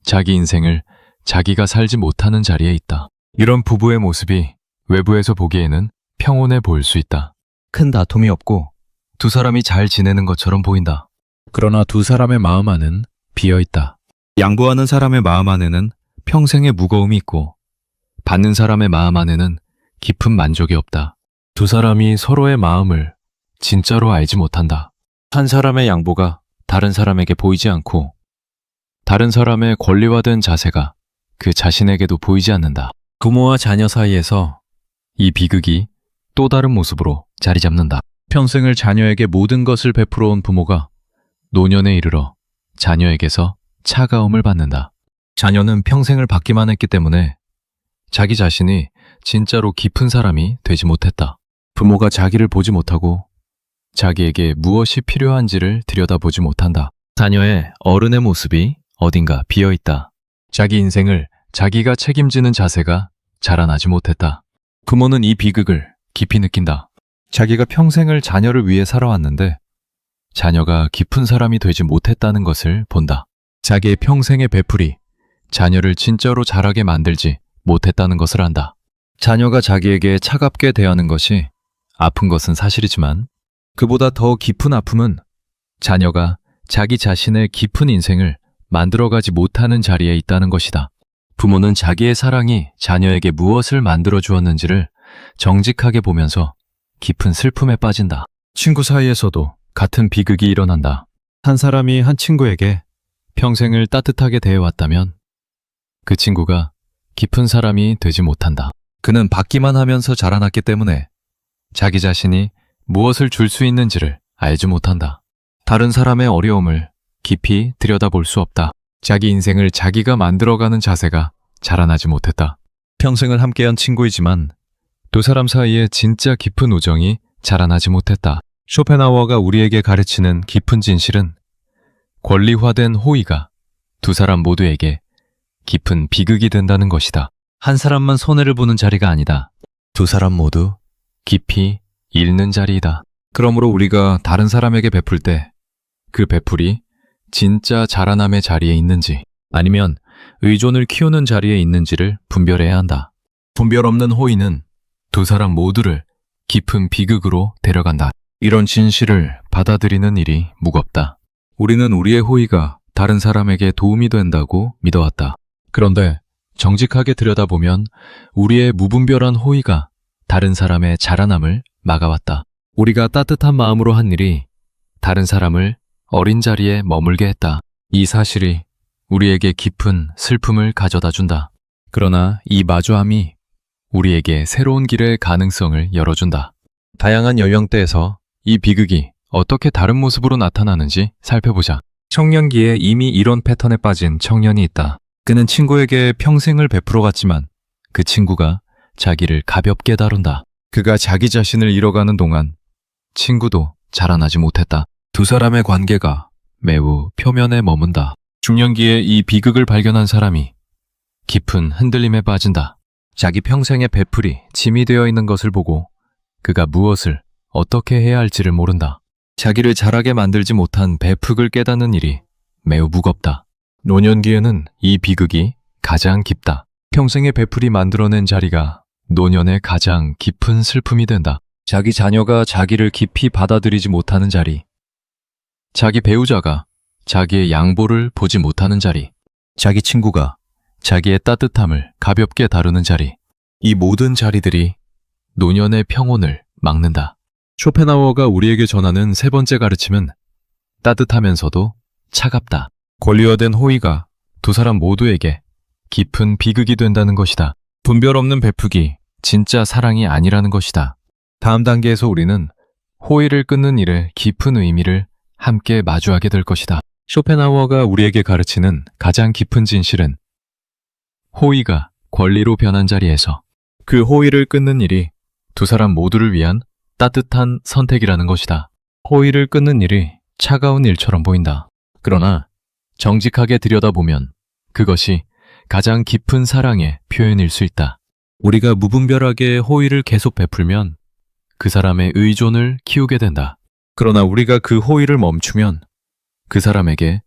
S1: 자기 인생을 자기가 살지 못하는 자리에 있다. 이런 부부의 모습이 외부에서 보기에는 평온해 보일 수 있다. 큰 다툼이 없고 두 사람이 잘 지내는 것처럼 보인다. 그러나 두 사람의 마음 안은 비어 있다. 양보하는 사람의 마음 안에는 평생의 무거움이 있고 받는 사람의 마음 안에는 깊은 만족이 없다. 두 사람이 서로의 마음을 진짜로 알지 못한다. 한 사람의 양보가 다른 사람에게 보이지 않고 다른 사람의 권리화된 자세가 그 자신에게도 보이지 않는다. 부모와 자녀 사이에서 이 비극이 또 다른 모습으로 자리 잡는다. 평생을 자녀에게 모든 것을 베풀어 온 부모가 노년에 이르러 자녀에게서 차가움을 받는다. 자녀는 평생을 받기만 했기 때문에 자기 자신이 진짜로 깊은 사람이 되지 못했다. 부모가 자기를 보지 못하고 자기에게 무엇이 필요한지를 들여다보지 못한다. 자녀의 어른의 모습이 어딘가 비어있다. 자기 인생을 자기가 책임지는 자세가 자라나지 못했다. 부모는 이 비극을 깊이 느낀다. 자기가 평생을 자녀를 위해 살아왔는데 자녀가 깊은 사람이 되지 못했다는 것을 본다. 자기의 평생의 베풀이 자녀를 진짜로 자라게 만들지 못했다는 것을 안다. 자녀가 자기에게 차갑게 대하는 것이 아픈 것은 사실이지만 그보다 더 깊은 아픔은 자녀가 자기 자신의 깊은 인생을 만들어가지 못하는 자리에 있다는 것이다. 부모는 자기의 사랑이 자녀에게 무엇을 만들어 주었는지를 정직하게 보면서 깊은 슬픔에 빠진다. 친구 사이에서도 같은 비극이 일어난다. 한 사람이 한 친구에게 평생을 따뜻하게 대해왔다면 그 친구가 깊은 사람이 되지 못한다. 그는 받기만 하면서 자라났기 때문에 자기 자신이 무엇을 줄 수 있는지를 알지 못한다. 다른 사람의 어려움을 깊이 들여다볼 수 없다. 자기 인생을 자기가 만들어가는 자세가 자라나지 못했다. 평생을 함께한 친구이지만 두 사람 사이에 진짜 깊은 우정이 자라나지 못했다. 쇼펜하우어가 우리에게 가르치는 깊은 진실은 권리화된 호의가 두 사람 모두에게 깊은 비극이 된다는 것이다. 한 사람만 손해를 보는 자리가 아니다. 두 사람 모두 깊이 잃는 자리이다. 그러므로 우리가 다른 사람에게 베풀 때 그 베풀이 진짜 자라남의 자리에 있는지 아니면 의존을 키우는 자리에 있는지를 분별해야 한다. 분별 없는 호의는 두 사람 모두를 깊은 비극으로 데려간다. 이런 진실을 받아들이는 일이 무겁다. 우리는 우리의 호의가 다른 사람에게 도움이 된다고 믿어왔다. 그런데 정직하게 들여다보면 우리의 무분별한 호의가 다른 사람의 자라남을 막아왔다. 우리가 따뜻한 마음으로 한 일이 다른 사람을 어린 자리에 머물게 했다. 이 사실이 우리에게 깊은 슬픔을 가져다 준다. 그러나 이 마주함이 우리에게 새로운 길의 가능성을 열어준다. 다양한 연령대에서 이 비극이 어떻게 다른 모습으로 나타나는지 살펴보자. 청년기에 이미 이런 패턴에 빠진 청년이 있다. 그는 친구에게 평생을 베풀어 갔지만 그 친구가 자기를 가볍게 다룬다. 그가 자기 자신을 잃어가는 동안 친구도 자라나지 못했다. 두 사람의 관계가 매우 표면에 머문다. 중년기에 이 비극을 발견한 사람이 깊은 흔들림에 빠진다. 자기 평생의 베풀이 짐이 되어 있는 것을 보고 그가 무엇을 어떻게 해야 할지를 모른다. 자기를 자라게 만들지 못한 배풀을 깨닫는 일이 매우 무겁다. 노년기에는 이 비극이 가장 깊다. 평생의 베풀이 만들어낸 자리가 노년의 가장 깊은 슬픔이 된다. 자기 자녀가 자기를 깊이 받아들이지 못하는 자리, 자기 배우자가 자기의 양보를 보지 못하는 자리, 자기 친구가 자기의 따뜻함을 가볍게 다루는 자리, 이 모든 자리들이 노년의 평온을 막는다. 쇼펜하우어가 우리에게 전하는 세 번째 가르침은 따뜻하면서도 차갑다. 권리화된 호의가 두 사람 모두에게 깊은 비극이 된다는 것이다. 분별 없는 베푸기, 진짜 사랑이 아니라는 것이다. 다음 단계에서 우리는 호의를 끊는 일의 깊은 의미를 함께 마주하게 될 것이다. 쇼펜하우어가 우리에게 가르치는 가장 깊은 진실은 호의가 권리로 변한 자리에서 그 호의를 끊는 일이 두 사람 모두를 위한 따뜻한 선택이라는 것이다. 호의를 끊는 일이 차가운 일처럼 보인다. 그러나 정직하게 들여다보면 그것이 가장 깊은 사랑의 표현일 수 있다. 우리가 무분별하게 호의를 계속 베풀면 그 사람의 의존을 키우게 된다. 그러나 우리가 그 호의를 멈추면 그 사람에게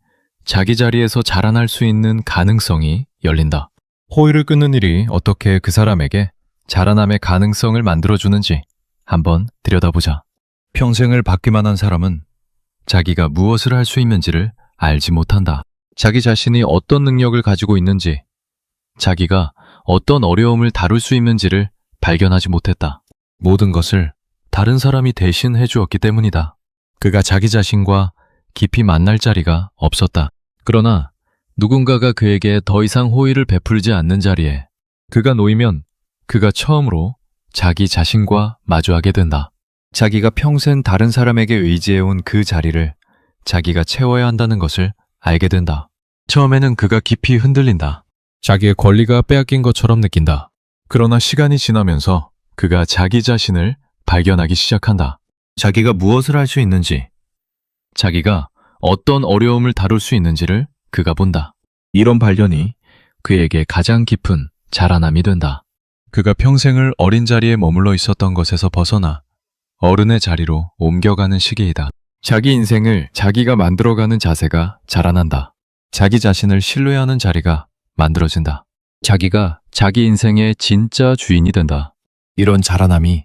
S1: 자기 자리에서 자라날 수 있는 가능성이 열린다. 호의를 끊는 일이 어떻게 그 사람에게 자라남의 가능성을 만들어주는지 한번 들여다보자. 평생을 받기만 한 사람은 자기가 무엇을 할 수 있는지를 알지 못한다. 자기 자신이 어떤 능력을 가지고 있는지, 자기가 어떤 어려움을 다룰 수 있는지를 발견하지 못했다. 모든 것을 다른 사람이 대신 해주었기 때문이다. 그가 자기 자신과 깊이 만날 자리가 없었다. 그러나 누군가가 그에게 더 이상 호의를 베풀지 않는 자리에 그가 놓이면 그가 처음으로 자기 자신과 마주하게 된다. 자기가 평생 다른 사람에게 의지해온 그 자리를 자기가 채워야 한다는 것을 알게 된다. 처음에는 그가 깊이 흔들린다. 자기의 권리가 빼앗긴 것처럼 느낀다. 그러나 시간이 지나면서 그가 자기 자신을 발견하기 시작한다. 자기가 무엇을 할 수 있는지, 자기가 어떤 어려움을 다룰 수 있는지를 그가 본다. 이런 발견이 그에게 가장 깊은 자라남이 된다. 그가 평생을 어린 자리에 머물러 있었던 것에서 벗어나 어른의 자리로 옮겨가는 시기이다. 자기 인생을 자기가 만들어가는 자세가 자라난다. 자기 자신을 신뢰하는 자리가 만들어진다. 자기가 자기 인생의 진짜 주인이 된다. 이런 자라남이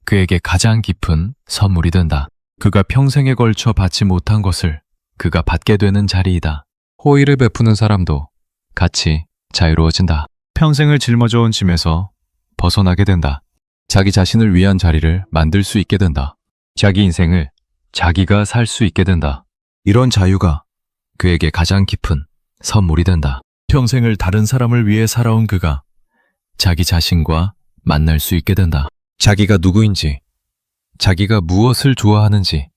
S1: 그에게 가장 깊은 선물이 된다. 그가 평생에 걸쳐 받지 못한 것을 그가 받게 되는 자리이다. 호의를 베푸는 사람도 같이 자유로워진다. 평생을 짊어져온 짐에서 벗어나게 된다. 자기 자신을 위한 자리를 만들 수 있게 된다. 자기 인생을 자기가 살 수 있게 된다. 이런 자유가 그에게 가장 깊은 선물이 된다. 평생을 다른 사람을 위해 살아온 그가 자기 자신과 만날 수 있게 된다. 자기가 누구인지, 자기가 무엇을 좋아하는지,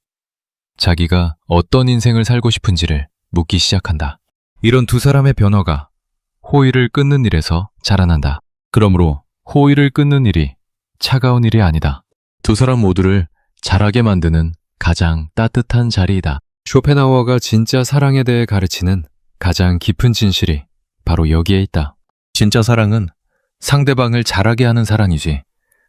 S1: 자기가 어떤 인생을 살고 싶은지를 묻기 시작한다. 이런 두 사람의 변화가 호의를 끊는 일에서 자라난다. 그러므로 호의를 끊는 일이 차가운 일이 아니다. 두 사람 모두를 자라게 만드는 가장 따뜻한 자리이다. 쇼펜하우어가 진짜 사랑에 대해 가르치는 가장 깊은 진실이 바로 여기에 있다. 진짜 사랑은 상대방을 자라게 하는 사랑이지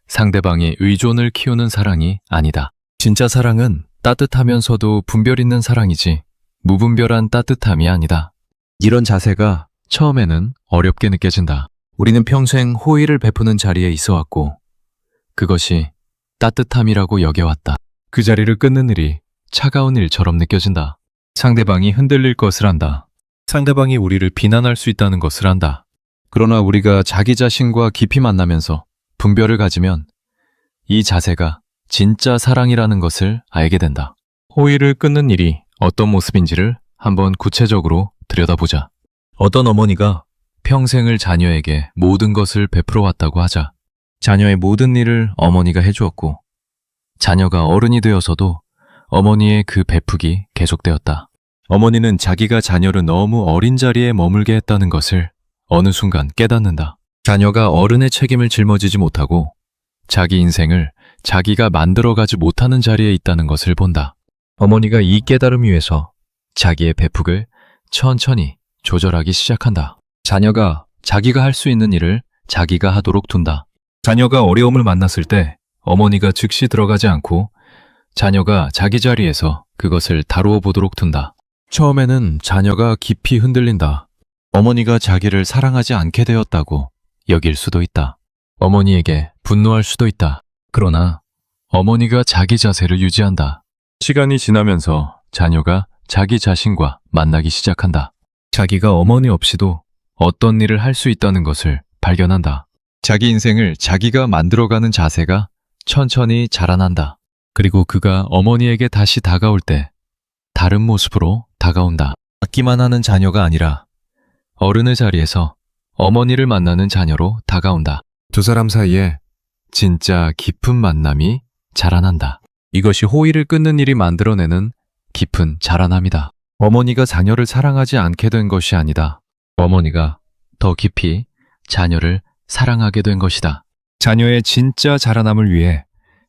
S1: 상대방의 의존을 키우는 사랑이 아니다. 진짜 사랑은 따뜻하면서도 분별 있는 사랑이지 무분별한 따뜻함이 아니다. 이런 자세가 처음에는 어렵게 느껴진다. 우리는 평생 호의를 베푸는 자리에 있어 왔고 그것이 따뜻함이라고 여겨왔다. 그 자리를 끊는 일이 차가운 일처럼 느껴진다. 상대방이 흔들릴 것을 안다. 상대방이 우리를 비난할 수 있다는 것을 안다. 그러나 우리가 자기 자신과 깊이 만나면서 분별을 가지면 이 자세가 진짜 사랑이라는 것을 알게 된다. 호의를 끊는 일이 어떤 모습인지를 한번 구체적으로 들여다보자. 어떤 어머니가 평생을 자녀에게 모든 것을 베풀어 왔다고 하자. 자녀의 모든 일을 어머니가 해주었고 자녀가 어른이 되어서도 어머니의 그 베푸기 계속되었다. 어머니는 자기가 자녀를 너무 어린 자리에 머물게 했다는 것을 어느 순간 깨닫는다. 자녀가 어른의 책임을 짊어지지 못하고 자기 인생을 자기가 만들어가지 못하는 자리에 있다는 것을 본다. 어머니가 이 깨달음 위에서 자기의 배폭을 천천히 조절하기 시작한다. 자녀가 자기가 할 수 있는 일을 자기가 하도록 둔다. 자녀가 어려움을 만났을 때 어머니가 즉시 들어가지 않고 자녀가 자기 자리에서 그것을 다루어 보도록 둔다. 처음에는 자녀가 깊이 흔들린다. 어머니가 자기를 사랑하지 않게 되었다고 여길 수도 있다. 어머니에게 분노할 수도 있다. 그러나 어머니가 자기 자세를 유지한다. 시간이 지나면서 자녀가 자기 자신과 만나기 시작한다. 자기가 어머니 없이도 어떤 일을 할 수 있다는 것을 발견한다. 자기 인생을 자기가 만들어가는 자세가 천천히 자라난다. 그리고 그가 어머니에게 다시 다가올 때 다른 모습으로 다가온다. 받기만 하는 자녀가 아니라 어른의 자리에서 어머니를 만나는 자녀로 다가온다. 두 사람 사이에 진짜 깊은 만남이 자라난다. 이것이 호의를 끊는 일이 만들어내는 깊은 자라남이다. 어머니가 자녀를 사랑하지 않게 된 것이 아니다. 어머니가 더 깊이 자녀를 사랑하게 된 것이다. 자녀의 진짜 자라남을 위해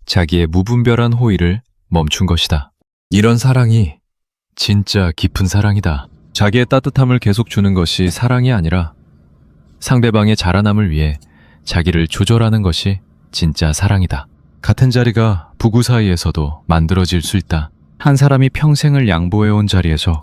S1: 자기의 무분별한 호의를 멈춘 것이다. 이런 사랑이 진짜 깊은 사랑이다. 자기의 따뜻함을 계속 주는 것이 사랑이 아니라 상대방의 자라남을 위해 자기를 조절하는 것이 진짜 사랑이다. 같은 자리가 부부 사이에서도 만들어질 수 있다. 한 사람이 평생을 양보해온 자리에서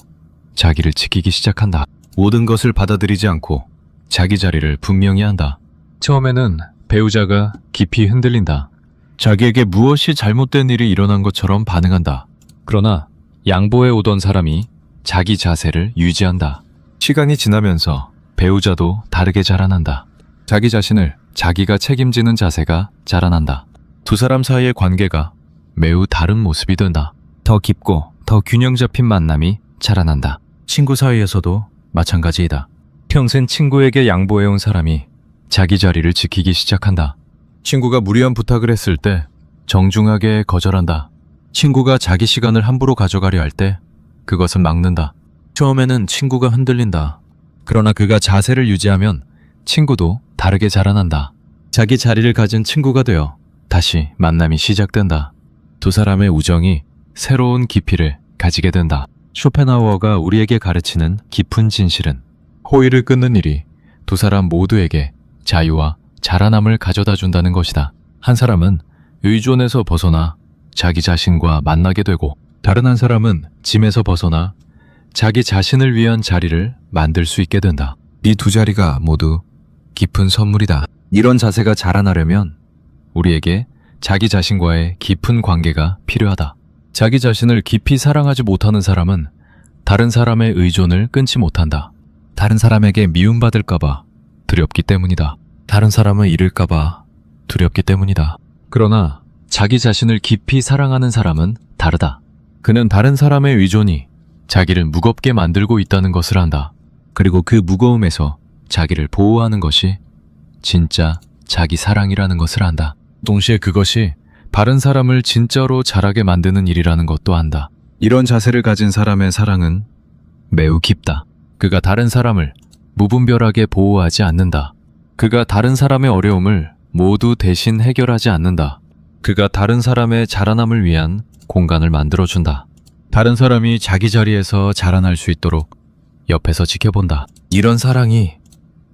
S1: 자기를 지키기 시작한다. 모든 것을 받아들이지 않고 자기 자리를 분명히 한다. 처음에는 배우자가 깊이 흔들린다. 자기에게 무엇이 잘못된 일이 일어난 것처럼 반응한다. 그러나 양보해 오던 사람이 자기 자세를 유지한다. 시간이 지나면서 배우자도 다르게 자라난다. 자기 자신을 자기가 책임지는 자세가 자라난다. 두 사람 사이의 관계가 매우 다른 모습이 된다. 더 깊고 더 균형 잡힌 만남이 자라난다. 친구 사이에서도 마찬가지이다. 평생 친구에게 양보해온 사람이 자기 자리를 지키기 시작한다. 친구가 무리한 부탁을 했을 때 정중하게 거절한다. 친구가 자기 시간을 함부로 가져가려 할 때 그것은 막는다. 처음에는 친구가 흔들린다. 그러나 그가 자세를 유지하면 친구도 다르게 자라난다. 자기 자리를 가진 친구가 되어 다시 만남이 시작된다. 두 사람의 우정이 새로운 깊이를 가지게 된다. 쇼펜하우어가 우리에게 가르치는 깊은 진실은 호의를 끊는 일이 두 사람 모두에게 자유와 자라남을 가져다 준다는 것이다. 한 사람은 의존에서 벗어나 자기 자신과 만나게 되고 다른 한 사람은 짐에서 벗어나 자기 자신을 위한 자리를 만들 수 있게 된다. 이 두 자리가 모두 깊은 선물이다. 이런 자세가 자라나려면 우리에게 자기 자신과의 깊은 관계가 필요하다. 자기 자신을 깊이 사랑하지 못하는 사람은 다른 사람의 의존을 끊지 못한다. 다른 사람에게 미움받을까봐 두렵기 때문이다. 다른 사람을 잃을까봐 두렵기 때문이다. 그러나 자기 자신을 깊이 사랑하는 사람은 다르다. 그는 다른 사람의 의존이 자기를 무겁게 만들고 있다는 것을 안다. 그리고 그 무거움에서 자기를 보호하는 것이 진짜 자기 사랑이라는 것을 안다. 동시에 그것이 다른 사람을 진짜로 자라게 만드는 일이라는 것도 안다. 이런 자세를 가진 사람의 사랑은 매우 깊다. 그가 다른 사람을 무분별하게 보호하지 않는다. 그가 다른 사람의 어려움을 모두 대신 해결하지 않는다. 그가 다른 사람의 자라남을 위한 공간을 만들어준다. 다른 사람이 자기 자리에서 자라날 수 있도록 옆에서 지켜본다. 이런 사랑이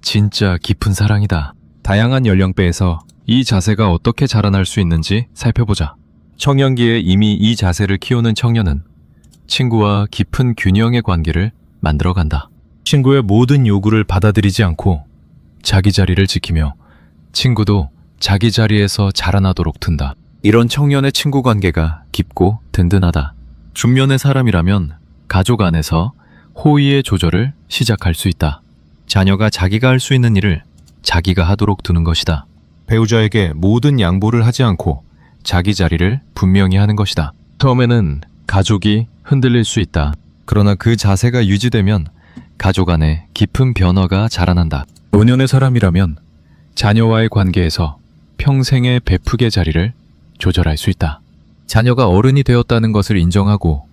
S1: 진짜 깊은 사랑이다. 다양한 연령대에서 이 자세가 어떻게 자라날 수 있는지 살펴보자. 청년기에 이미 이 자세를 키우는 청년은 친구와 깊은 균형의 관계를 만들어간다. 친구의 모든 요구를 받아들이지 않고 자기 자리를 지키며 친구도 자기 자리에서 자라나도록 둔다. 이런 청년의 친구 관계가 깊고 든든하다. 중년의 사람이라면 가족 안에서 호의의 조절을 시작할 수 있다. 자녀가 자기가 할 수 있는 일을 자기가 하도록 두는 것이다. 배우자에게 모든 양보를 하지 않고 자기 자리를 분명히 하는 것이다. 처음에는 가족이 흔들릴 수 있다. 그러나 그 자세가 유지되면 가족 안에 깊은 변화가 자라난다. 노년의 사람이라면 자녀와의 관계에서 평생의 베프의 자리를 조절할 수 있다. 자녀가 어른이 되었다는 것을 인정하고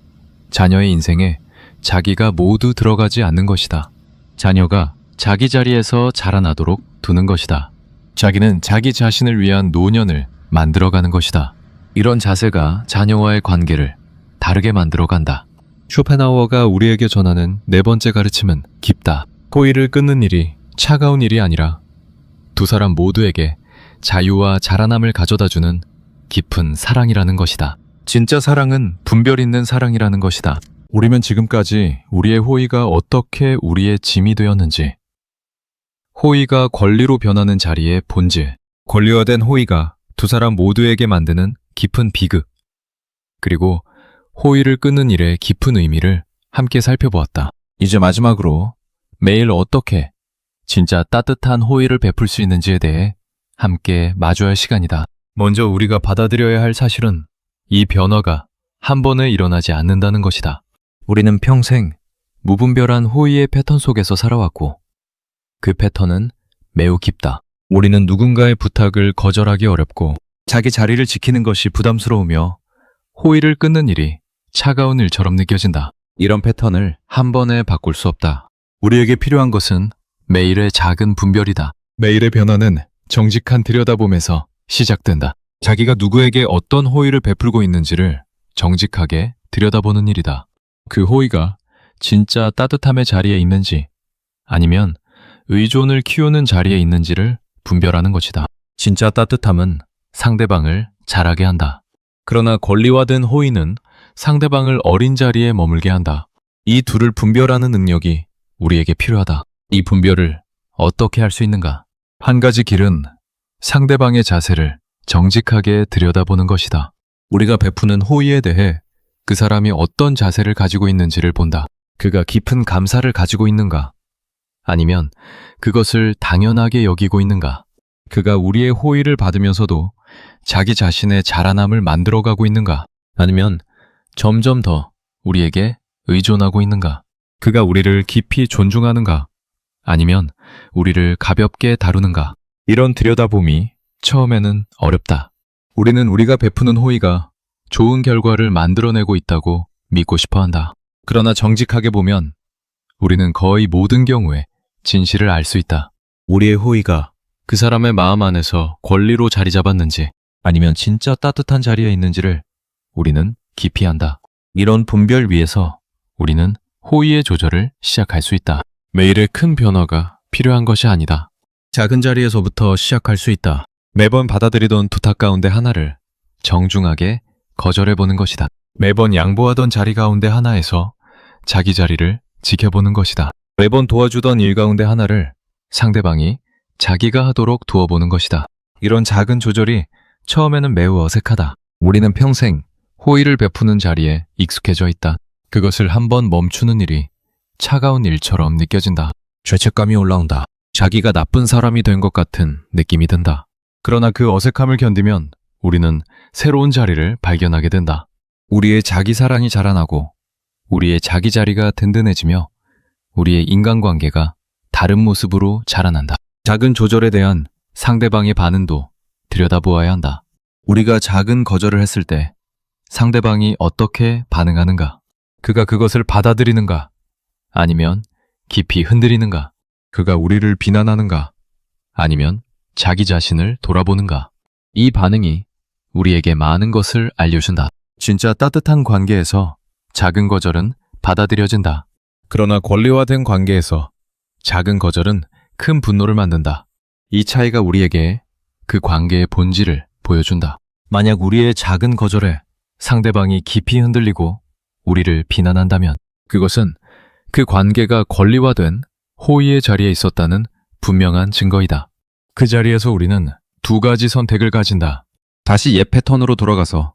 S1: 자녀의 인생에 자기가 모두 들어가지 않는 것이다. 자녀가 자기 자리에서 자라나도록 두는 것이다. 자기는 자기 자신을 위한 노년을 만들어가는 것이다. 이런 자세가 자녀와의 관계를 다르게 만들어간다. 쇼펜하우어가 우리에게 전하는 네 번째 가르침은 깊다. 호의를 끊는 일이 차가운 일이 아니라 두 사람 모두에게 자유와 자라남을 가져다주는 깊은 사랑이라는 것이다. 진짜 사랑은 분별 있는 사랑이라는 것이다. 우리는 지금까지 우리의 호의가 어떻게 우리의 짐이 되었는지, 호의가 권리로 변하는 자리의 본질, 권리화된 호의가 두 사람 모두에게 만드는 깊은 비극, 그리고 호의를 끊는 일의 깊은 의미를 함께 살펴보았다. 이제 마지막으로 매일 어떻게 진짜 따뜻한 호의를 베풀 수 있는지에 대해 함께 마주할 시간이다. 먼저 우리가 받아들여야 할 사실은 이 변화가 한 번에 일어나지 않는다는 것이다. 우리는 평생 무분별한 호의의 패턴 속에서 살아왔고 그 패턴은 매우 깊다. 우리는 누군가의 부탁을 거절하기 어렵고 자기 자리를 지키는 것이 부담스러우며 호의를 끊는 일이 차가운 일처럼 느껴진다. 이런 패턴을 한 번에 바꿀 수 없다. 우리에게 필요한 것은 매일의 작은 분별이다. 매일의 변화는 정직한 들여다봄에서 시작된다. 자기가 누구에게 어떤 호의를 베풀고 있는지를 정직하게 들여다보는 일이다. 그 호의가 진짜 따뜻함의 자리에 있는지 아니면 의존을 키우는 자리에 있는지를 분별하는 것이다. 진짜 따뜻함은 상대방을 자라게 한다. 그러나 권리화된 호의는 상대방을 어린 자리에 머물게 한다. 이 둘을 분별하는 능력이 우리에게 필요하다. 이 분별을 어떻게 할 수 있는가? 한 가지 길은 상대방의 자세를 정직하게 들여다보는 것이다. 우리가 베푸는 호의에 대해 그 사람이 어떤 자세를 가지고 있는지를 본다. 그가 깊은 감사를 가지고 있는가? 아니면 그것을 당연하게 여기고 있는가? 그가 우리의 호의를 받으면서도 자기 자신의 자라남을 만들어가고 있는가? 아니면 점점 더 우리에게 의존하고 있는가? 그가 우리를 깊이 존중하는가? 아니면 우리를 가볍게 다루는가? 이런 들여다봄이 처음에는 어렵다. 우리는 우리가 베푸는 호의가 좋은 결과를 만들어내고 있다고 믿고 싶어 한다. 그러나 정직하게 보면 우리는 거의 모든 경우에 진실을 알 수 있다. 우리의 호의가 그 사람의 마음 안에서 권리로 자리 잡았는지 아니면 진짜 따뜻한 자리에 있는지를 우리는 기피한다. 이런 분별 위에서 우리는 호의의 조절을 시작할 수 있다. 매일의 큰 변화가 필요한 것이 아니다. 작은 자리에서부터 시작할 수 있다. 매번 받아들이던 부탁 가운데 하나를 정중하게 거절해보는 것이다. 매번 양보하던 자리 가운데 하나에서 자기 자리를 지켜보는 것이다. 매번 도와주던 일 가운데 하나를 상대방이 자기가 하도록 두어보는 것이다. 이런 작은 조절이 처음에는 매우 어색하다. 우리는 평생 호의를 베푸는 자리에 익숙해져 있다. 그것을 한번 멈추는 일이 차가운 일처럼 느껴진다. 죄책감이 올라온다. 자기가 나쁜 사람이 된 것 같은 느낌이 든다. 그러나 그 어색함을 견디면 우리는 새로운 자리를 발견하게 된다. 우리의 자기 사랑이 자라나고 우리의 자기 자리가 든든해지며 우리의 인간관계가 다른 모습으로 자라난다. 작은 조절에 대한 상대방의 반응도 들여다보아야 한다. 우리가 작은 거절을 했을 때 상대방이 어떻게 반응하는가? 그가 그것을 받아들이는가? 아니면 깊이 흔들리는가? 그가 우리를 비난하는가? 아니면 자기 자신을 돌아보는가? 이 반응이 우리에게 많은 것을 알려준다. 진짜 따뜻한 관계에서 작은 거절은 받아들여진다. 그러나 권리화된 관계에서 작은 거절은 큰 분노를 만든다. 이 차이가 우리에게 그 관계의 본질을 보여준다. 만약 우리의 작은 거절에 상대방이 깊이 흔들리고 우리를 비난한다면 그것은 그 관계가 권리화된 호의의 자리에 있었다는 분명한 증거이다. 그 자리에서 우리는 두 가지 선택을 가진다. 다시 옛 패턴으로 돌아가서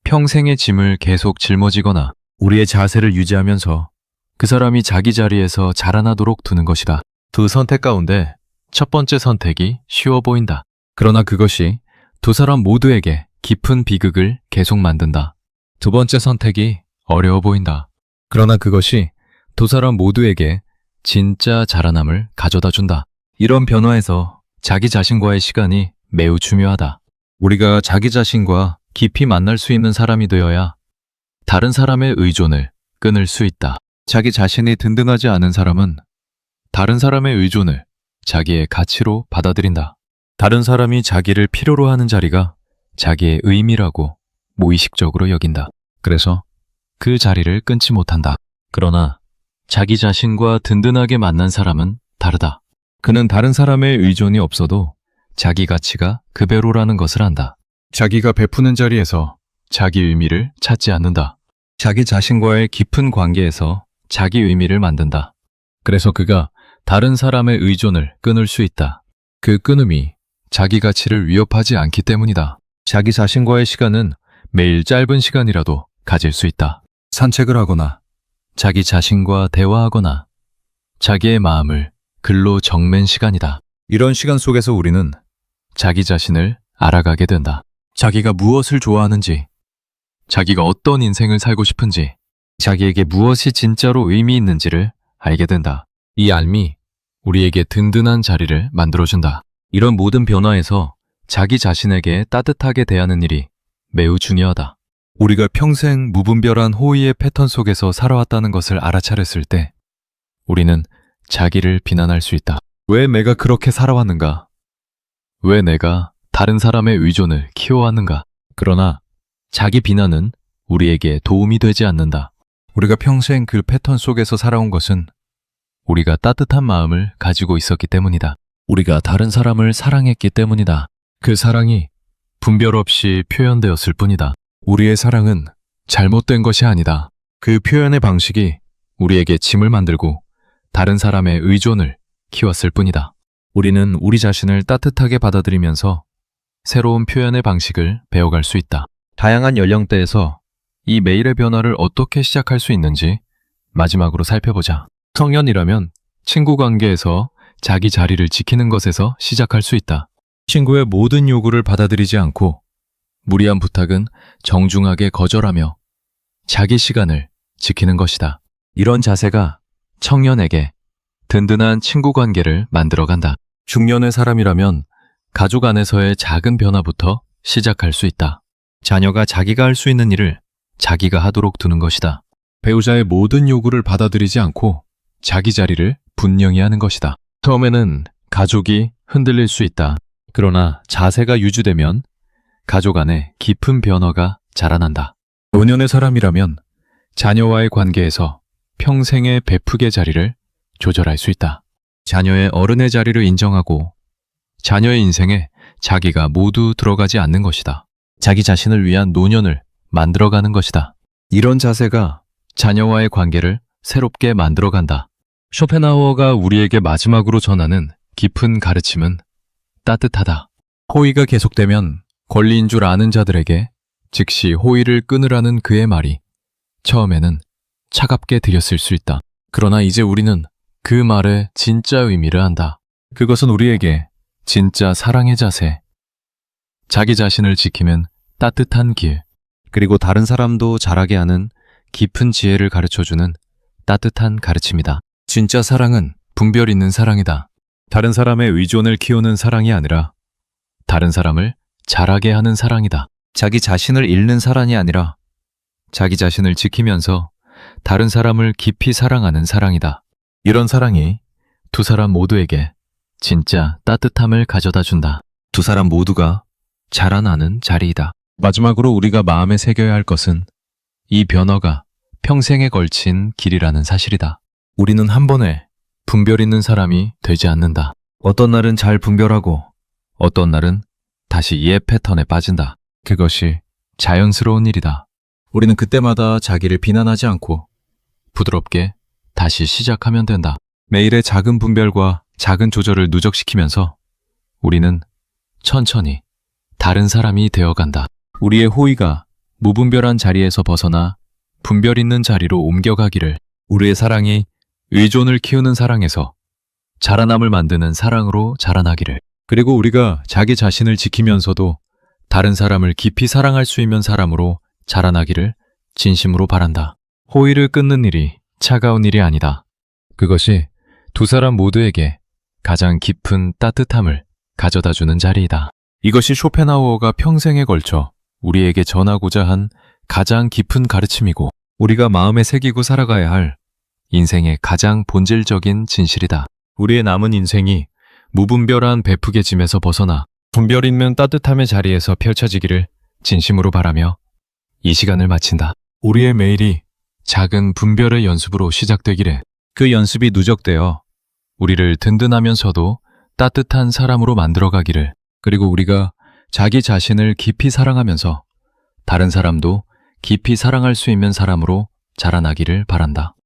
S1: 평생의 짐을 계속 짊어지거나 우리의 자세를 유지하면서 그 사람이 자기 자리에서 자라나도록 두는 것이다. 두 선택 가운데 첫 번째 선택이 쉬워 보인다. 그러나 그것이 두 사람 모두에게 깊은 비극을 계속 만든다. 두 번째 선택이 어려워 보인다. 그러나 그것이 두 사람 모두에게 진짜 자라남을 가져다 준다. 이런 변화에서 자기 자신과의 시간이 매우 중요하다. 우리가 자기 자신과 깊이 만날 수 있는 사람이 되어야 다른 사람의 의존을 끊을 수 있다. 자기 자신이 든든하지 않은 사람은 다른 사람의 의존을 자기의 가치로 받아들인다. 다른 사람이 자기를 필요로 하는 자리가 자기의 의미라고 무의식적으로 여긴다. 그래서 그 자리를 끊지 못한다. 그러나 자기 자신과 든든하게 만난 사람은 다르다. 그는 다른 사람의 의존이 없어도 자기 가치가 그 배로라는 것을 안다. 자기가 베푸는 자리에서 자기 의미를 찾지 않는다. 자기 자신과의 깊은 관계에서 자기 의미를 만든다. 그래서 그가 다른 사람의 의존을 끊을 수 있다. 그 끊음이 자기 가치를 위협하지 않기 때문이다. 자기 자신과의 시간은 매일 짧은 시간이라도 가질 수 있다. 산책을 하거나 자기 자신과 대화하거나 자기의 마음을 글로 적맨 시간이다. 이런 시간 속에서 우리는 자기 자신을 알아가게 된다. 자기가 무엇을 좋아하는지, 자기가 어떤 인생을 살고 싶은지, 자기에게 무엇이 진짜로 의미 있는지를 알게 된다. 이 알미 우리에게 든든한 자리를 만들어준다. 이런 모든 변화에서 자기 자신에게 따뜻하게 대하는 일이 매우 중요하다. 우리가 평생 무분별한 호의의 패턴 속에서 살아왔다는 것을 알아차렸을 때 우리는 자기를 비난할 수 있다. 왜 내가 그렇게 살아왔는가? 왜 내가 다른 사람의 의존을 키워왔는가? 그러나 자기 비난은 우리에게 도움이 되지 않는다. 우리가 평생 그 패턴 속에서 살아온 것은 우리가 따뜻한 마음을 가지고 있었기 때문이다. 우리가 다른 사람을 사랑했기 때문이다. 그 사랑이 분별 없이 표현되었을 뿐이다. 우리의 사랑은 잘못된 것이 아니다. 그 표현의 방식이 우리에게 짐을 만들고 다른 사람의 의존을 키웠을 뿐이다. 우리는 우리 자신을 따뜻하게 받아들이면서 새로운 표현의 방식을 배워갈 수 있다. 다양한 연령대에서 이 매일의 변화를 어떻게 시작할 수 있는지 마지막으로 살펴보자. 청년이라면 친구 관계에서 자기 자리를 지키는 것에서 시작할 수 있다. 친구의 모든 요구를 받아들이지 않고 무리한 부탁은 정중하게 거절하며 자기 시간을 지키는 것이다. 이런 자세가 청년에게 든든한 친구 관계를 만들어간다. 중년의 사람이라면 가족 안에서의 작은 변화부터 시작할 수 있다. 자녀가 자기가 할 수 있는 일을 자기가 하도록 두는 것이다. 배우자의 모든 요구를 받아들이지 않고 자기 자리를 분명히 하는 것이다. 처음에는 가족이 흔들릴 수 있다. 그러나 자세가 유지되면 가족 안에 깊은 변화가 자라난다. 노년의 사람이라면 자녀와의 관계에서 평생의 베프게 자리를 조절할 수 있다. 자녀의 어른의 자리를 인정하고 자녀의 인생에 자기가 모두 들어가지 않는 것이다. 자기 자신을 위한 노년을 만들어가는 것이다. 이런 자세가 자녀와의 관계를 새롭게 만들어간다. 쇼펜하우어가 우리에게 마지막으로 전하는 깊은 가르침은 따뜻하다. 호의가 계속되면 권리인 줄 아는 자들에게 즉시 호의를 끊으라는 그의 말이 처음에는 차갑게 들렸을 수 있다. 그러나 이제 우리는 그 말의 진짜 의미를 안다. 그것은 우리에게 진짜 사랑의 자세, 자기 자신을 지키는 따뜻한 길, 그리고 다른 사람도 잘하게 하는 깊은 지혜를 가르쳐주는 따뜻한 가르침이다. 진짜 사랑은 분별 있는 사랑이다. 다른 사람의 의존을 키우는 사랑이 아니라 다른 사람을 잘하게 하는 사랑이다. 자기 자신을 잃는 사랑이 아니라 자기 자신을 지키면서 다른 사람을 깊이 사랑하는 사랑이다. 이런 사랑이 두 사람 모두에게 진짜 따뜻함을 가져다 준다. 두 사람 모두가 자라나는 자리이다. 마지막으로 우리가 마음에 새겨야 할 것은 이 변화가 평생에 걸친 길이라는 사실이다. 우리는 한 번에 분별 있는 사람이 되지 않는다. 어떤 날은 잘 분별하고 어떤 날은 다시 옛 패턴에 빠진다. 그것이 자연스러운 일이다. 우리는 그때마다 자기를 비난하지 않고 부드럽게 다시 시작하면 된다. 매일의 작은 분별과 작은 조절을 누적시키면서 우리는 천천히 다른 사람이 되어간다. 우리의 호의가 무분별한 자리에서 벗어나 분별 있는 자리로 옮겨가기를, 우리의 사랑이 의존을 키우는 사랑에서 자라남을 만드는 사랑으로 자라나기를, 그리고 우리가 자기 자신을 지키면서도 다른 사람을 깊이 사랑할 수 있는 사람으로 자라나기를 진심으로 바란다. 호의를 끊는 일이 차가운 일이 아니다. 그것이 두 사람 모두에게 가장 깊은 따뜻함을 가져다주는 자리이다. 이것이 쇼펜하우어가 평생에 걸쳐 우리에게 전하고자 한 가장 깊은 가르침이고 우리가 마음에 새기고 살아가야 할 인생의 가장 본질적인 진실이다. 우리의 남은 인생이 무분별한 베프게 짐에서 벗어나 분별 있는 따뜻함의 자리에서 펼쳐지기를 진심으로 바라며 이 시간을 마친다. 우리의 매일이 작은 분별의 연습으로 시작되기를. 그 연습이 누적되어 우리를 든든하면서도 따뜻한 사람으로 만들어가기를. 그리고 우리가 자기 자신을 깊이 사랑하면서 다른 사람도 깊이 사랑할 수 있는 사람으로 자라나기를 바란다.